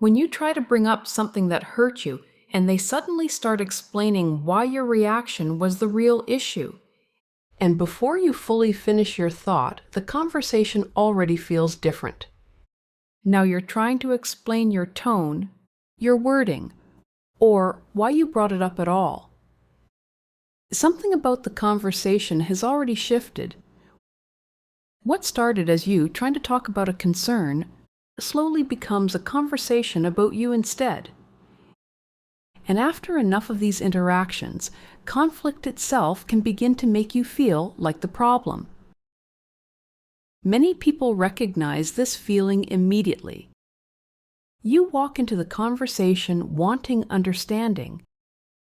When you try to bring up something that hurt you and they suddenly start explaining why your reaction was the real issue. And before you fully finish your thought, the conversation already feels different. Now you're trying to explain your tone, your wording, or why you brought it up at all. Something about the conversation has already shifted. What started as you trying to talk about a concern slowly becomes a conversation about you instead. And after enough of these interactions, conflict itself can begin to make you feel like the problem. Many people recognize this feeling immediately. You walk into the conversation wanting understanding,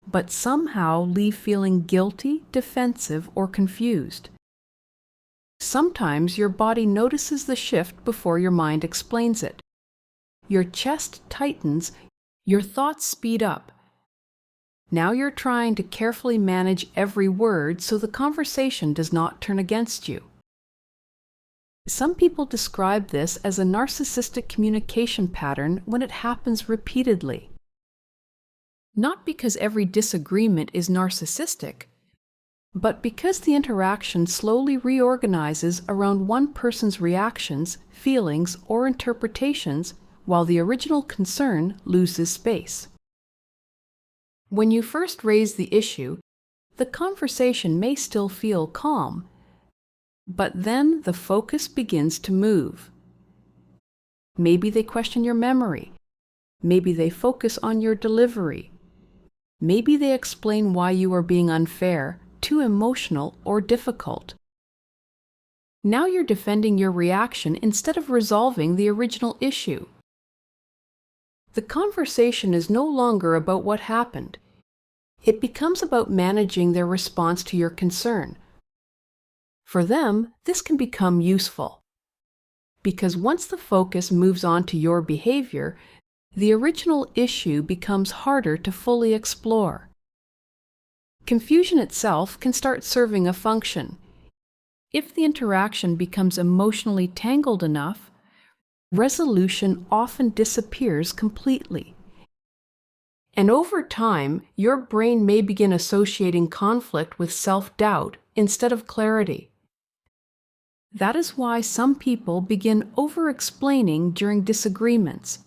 but somehow leave feeling guilty, defensive, or confused. Sometimes your body notices the shift before your mind explains it. Your chest tightens, your thoughts speed up. Now you're trying to carefully manage every word so the conversation does not turn against you. Some people describe this as a narcissistic communication pattern when it happens repeatedly. Not because every disagreement is narcissistic, but because the interaction slowly reorganizes around one person's reactions, feelings, or interpretations while the original concern loses space. When you first raise the issue, the conversation may still feel calm, but then the focus begins to move. Maybe they question your memory. Maybe they focus on your delivery. Maybe they explain why you are being unfair, too emotional, or difficult. Now you're defending your reaction instead of resolving the original issue. The conversation is no longer about what happened. It becomes about managing their response to your concern. For them, this can become useful, because once the focus moves on to your behavior, the original issue becomes harder to fully explore. Confusion itself can start serving a function. If the interaction becomes emotionally tangled enough, resolution often disappears completely. And over time, your brain may begin associating conflict with self-doubt instead of clarity. That is why some people begin over-explaining during disagreements.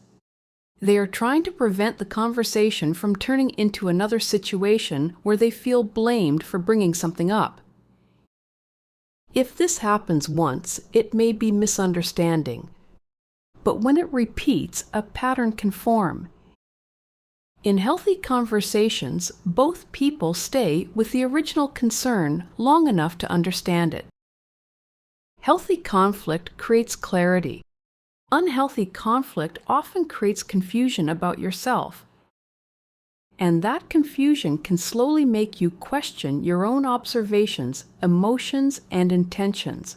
They are trying to prevent the conversation from turning into another situation where they feel blamed for bringing something up. If this happens once, it may be misunderstanding. But when it repeats, a pattern can form. In healthy conversations, both people stay with the original concern long enough to understand it. Healthy conflict creates clarity. Unhealthy conflict often creates confusion about yourself. And that confusion can slowly make you question your own observations, emotions, and intentions.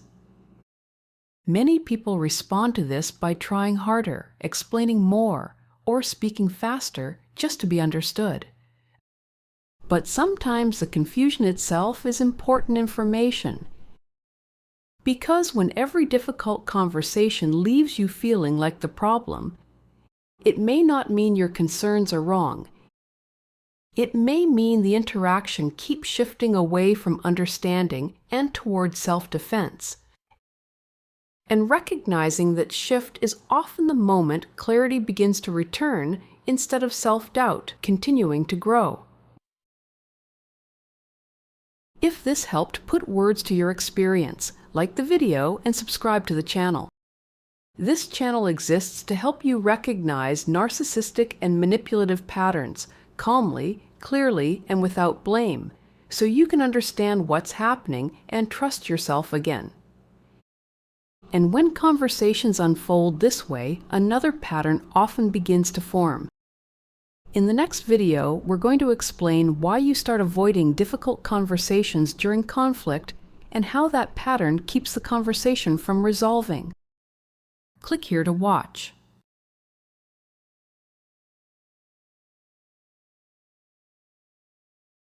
Many people respond to this by trying harder, explaining more, or speaking faster just to be understood. But sometimes the confusion itself is important information. Because when every difficult conversation leaves you feeling like the problem, it may not mean your concerns are wrong. It may mean the interaction keeps shifting away from understanding and toward self-defense. And recognizing that shift is often the moment clarity begins to return instead of self-doubt continuing to grow. If this helped put words to your experience, like the video and subscribe to the channel. This channel exists to help you recognize narcissistic and manipulative patterns calmly, clearly, and without blame, so you can understand what's happening and trust yourself again. And when conversations unfold this way, another pattern often begins to form. In the next video, we're going to explain why you start avoiding difficult conversations during conflict and how that pattern keeps the conversation from resolving. Click here to watch.